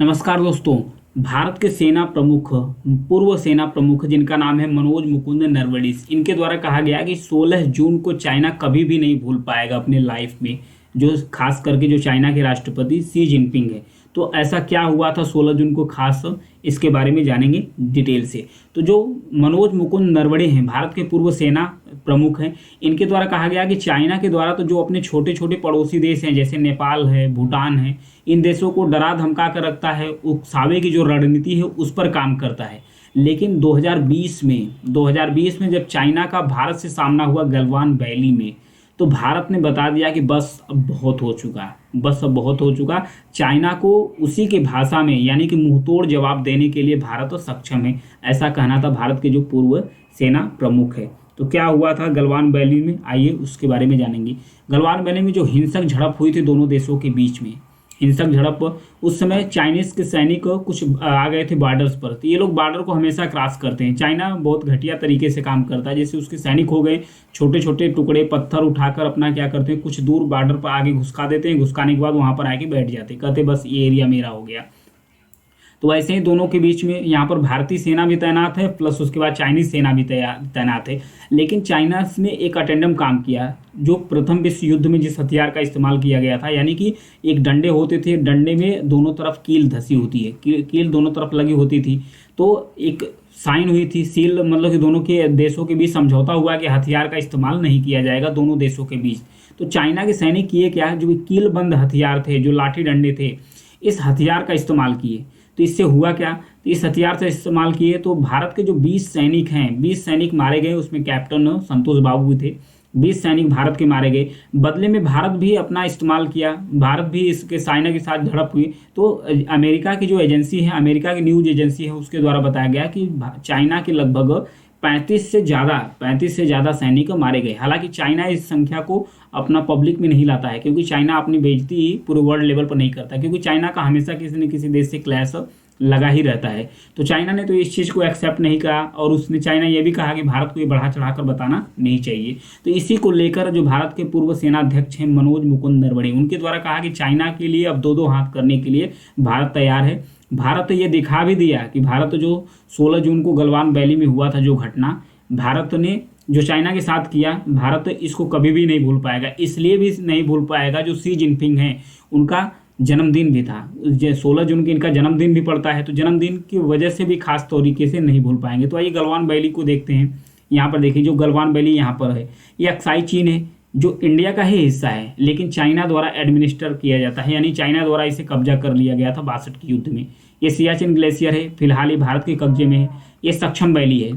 नमस्कार दोस्तों। भारत के सेना प्रमुख, पूर्व सेना प्रमुख जिनका नाम है मनोज मुकुंद नरवणे, इनके द्वारा कहा गया कि 16 जून को चाइना कभी भी नहीं भूल पाएगा अपने लाइफ में। जो खास करके जो चाइना के राष्ट्रपति शी जिनपिंग है, तो ऐसा क्या हुआ था 16 जून को खास, इसके बारे में जानेंगे डिटेल से। तो जो मनोज मुकुंद नरवणे हैं, भारत के पूर्व सेना प्रमुख हैं, इनके द्वारा कहा गया कि चाइना के द्वारा तो जो अपने छोटे छोटे पड़ोसी देश हैं जैसे नेपाल है, भूटान है, इन देशों को डरा धमका कर रखता है, उकसावे की जो रणनीति है उस पर काम करता है। लेकिन 2020 में जब चाइना का भारत से सामना हुआ गलवान वैली में, तो भारत ने बता दिया कि बस अब बहुत हो चुका, बस अब बहुत हो चुका। चाइना को उसी के भाषा में यानी कि मुंहतोड़ जवाब देने के लिए भारत सक्षम है, ऐसा कहना था भारत के जो पूर्व सेना प्रमुख है। तो क्या हुआ था गलवान वैली में, आइए उसके बारे में जानेंगे। गलवान वैली में जो हिंसक झड़प हुई थी दोनों देशों के बीच में, हिंसक झड़प, उस समय चाइनीज के सैनिक कुछ आ गए थे बॉर्डर्स पर। तो ये लोग बॉर्डर को हमेशा क्रॉस करते हैं। चाइना बहुत घटिया तरीके से काम करता है। जैसे उसके सैनिक हो गए, छोटे छोटे टुकड़े पत्थर उठाकर अपना क्या करते हैं, कुछ दूर बॉर्डर पर आगे घुसका देते हैं। घुसकाने के बाद वहां पर आके बैठ जाते हैं, कहते बस ये एरिया मेरा हो गया। तो ऐसे ही दोनों के बीच में यहाँ पर भारतीय सेना भी तैनात है, प्लस उसके बाद चाइनीज सेना भी तैनात है। लेकिन चाइना ने एक अटेंडम काम किया, जो प्रथम विश्व युद्ध में जिस हथियार का इस्तेमाल किया गया था, यानी कि एक डंडे होते थे, डंडे में दोनों तरफ कील धसी होती है, कील दोनों तरफ लगी होती थी। तो एक साइन हुई थी, सील, मतलब कि दोनों के देशों के बीच समझौता हुआ कि हथियार का इस्तेमाल नहीं किया जाएगा दोनों देशों के बीच। तो चाइना के सैनिक किए क्या, जो कील बंद हथियार थे, जो लाठी डंडे थे, इस हथियार का इस्तेमाल किए। तो इससे हुआ क्या, तो इस हथियार से इस्तेमाल किए तो भारत के जो 20 सैनिक हैं, 20 सैनिक मारे गए, उसमें कैप्टन संतोष बाबू भी थे। 20 सैनिक भारत के मारे गए। बदले में भारत भी अपना इस्तेमाल किया, भारत भी इसके चाइना के साथ झड़प हुई। तो अमेरिका की जो एजेंसी है, अमेरिका की न्यूज एजेंसी है, उसके द्वारा बताया गया कि चाइना के लगभग 35 से ज़्यादा सैनिक मारे गए। हालांकि चाइना इस संख्या को अपना पब्लिक में नहीं लाता है, क्योंकि चाइना अपनी बेइज्जती पूरे वर्ल्ड लेवल पर नहीं करता, क्योंकि चाइना का हमेशा किसी न किसी देश से क्लैश लगा ही रहता है। तो चाइना ने तो इस चीज़ को एक्सेप्ट नहीं करा, और उसने चाइना ये भी कहा कि भारत को ये बढ़ा चढ़ाकर बताना नहीं चाहिए। तो इसी को लेकर जो भारत के पूर्व सेनाध्यक्ष हैं मनोज मुकुंद नरवणे, उनके द्वारा कहा कि चाइना के लिए अब दो हाथ करने के लिए भारत तैयार है। भारत ये दिखा भी दिया कि भारत जो 16 जून को गलवान वैली में हुआ था जो घटना, भारत ने जो चाइना के साथ किया, भारत इसको कभी भी नहीं भूल पाएगा। इसलिए भी नहीं भूल पाएगा, जो शी जिनपिंग हैं उनका जन्मदिन भी था, 16 जून के इनका जन्मदिन भी पड़ता है, तो जन्मदिन की वजह से भी खास तरीके से नहीं भूल पाएंगे। तो आइए गलवान वैली को देखते हैं। यहाँ पर देखिए, जो गलवान वैली यहाँ पर है, ये अक्साई चीन है, जो इंडिया का ही हिस्सा है, लेकिन चाइना द्वारा एडमिनिस्टर किया जाता है, यानी चाइना द्वारा इसे कब्जा कर लिया गया था 62 के युद्ध में। ये सियाचिन ग्लेशियर है, फिलहाल ये भारत के कब्जे में है। ये सक्षम वैली है,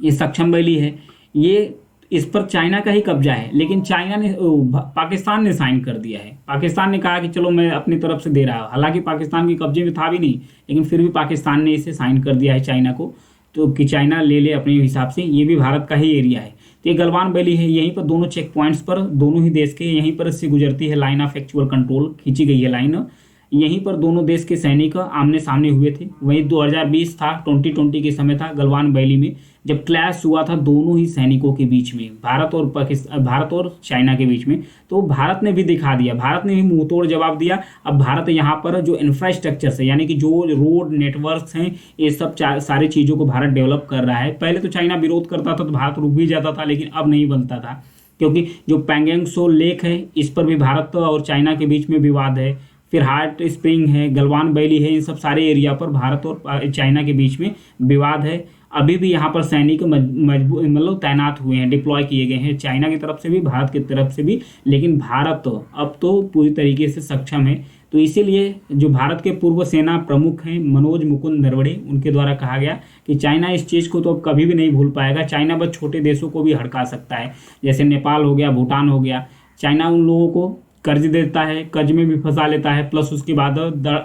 ये सक्षम वैली है, ये इस पर चाइना का ही कब्जा है, लेकिन चाइना ने पाकिस्तान ने साइन कर दिया है। पाकिस्तान ने कहा कि चलो मैं अपनी तरफ से दे रहा हूँ, हालांकि पाकिस्तान के कब्जे में था भी नहीं, लेकिन फिर भी पाकिस्तान ने इसे साइन कर दिया है चाइना को, तो कि चाइना ले ले अपने हिसाब से, ये भी भारत का ही एरिया है। तो ये गलवान वैली है, यहीं पर दोनों चेक पॉइंट्स पर, दोनों ही देश के यहीं पर से गुजरती है लाइन ऑफ एक्चुअल कंट्रोल, खींची गई है लाइन। यहीं पर दोनों देश के सैनिक आमने सामने हुए थे। वहीं 2020 था, 2020 के समय था गलवान वैली में, जब क्लैश हुआ था दोनों ही सैनिकों के बीच में, भारत और चाइना के बीच में। तो भारत ने भी दिखा दिया, भारत ने भी मुंहतोड़ जवाब दिया। अब भारत यहाँ पर जो इंफ्रास्ट्रक्चर है, यानी कि जो रोड नेटवर्क्स हैं, ये सब सारी चीज़ों को भारत डेवलप कर रहा है। पहले तो चाइना विरोध करता था तो भारत रुक भी जाता था, लेकिन अब नहीं बनता था, क्योंकि जो पैंगोंग त्सो लेक है, इस पर भी भारत और चाइना के बीच में विवाद है। फिर हार्ट स्प्रिंग है, गलवान वैली है, इन सब सारे एरिया पर भारत और चाइना के बीच में विवाद है। अभी भी यहाँ पर सैनिक मतलब तैनात हुए हैं, डिप्लॉय किए गए हैं, चाइना की तरफ से भी, भारत की तरफ से भी। लेकिन भारत अब तो पूरी तरीके से सक्षम है। तो इसीलिए जो भारत के पूर्व सेना प्रमुख हैं मनोज मुकुंद नरवणे, उनके द्वारा कहा गया कि चाइना इस चीज़ को तो अब कभी भी नहीं भूल पाएगा। चाइना बस छोटे देशों को भी हड़का सकता है, जैसे नेपाल हो गया, भूटान हो गया। चाइना उन लोगों को कर्ज देता है, कर्ज में भी फंसा लेता है, प्लस उसके बाद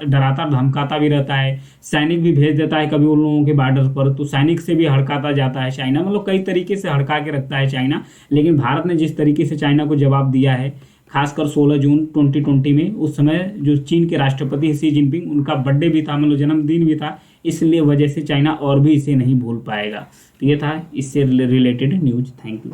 डराता धमकाता भी रहता है, सैनिक भी भेज देता है कभी उन लोगों के बॉर्डर पर, तो सैनिक से भी हड़काता जाता है चाइना। मतलब कई तरीके से हड़का के रखता है चाइना। लेकिन भारत ने जिस तरीके से चाइना को जवाब दिया है, खासकर 16 जून 2020 में, उस समय जो चीन के राष्ट्रपति शी जिनपिंग, उनका बर्थडे भी था, मतलब जन्मदिन भी था, इसलिए वजह से चाइना और भी इसे नहीं भूल पाएगा। तो ये था इससे रिलेटेड न्यूज। Thank you.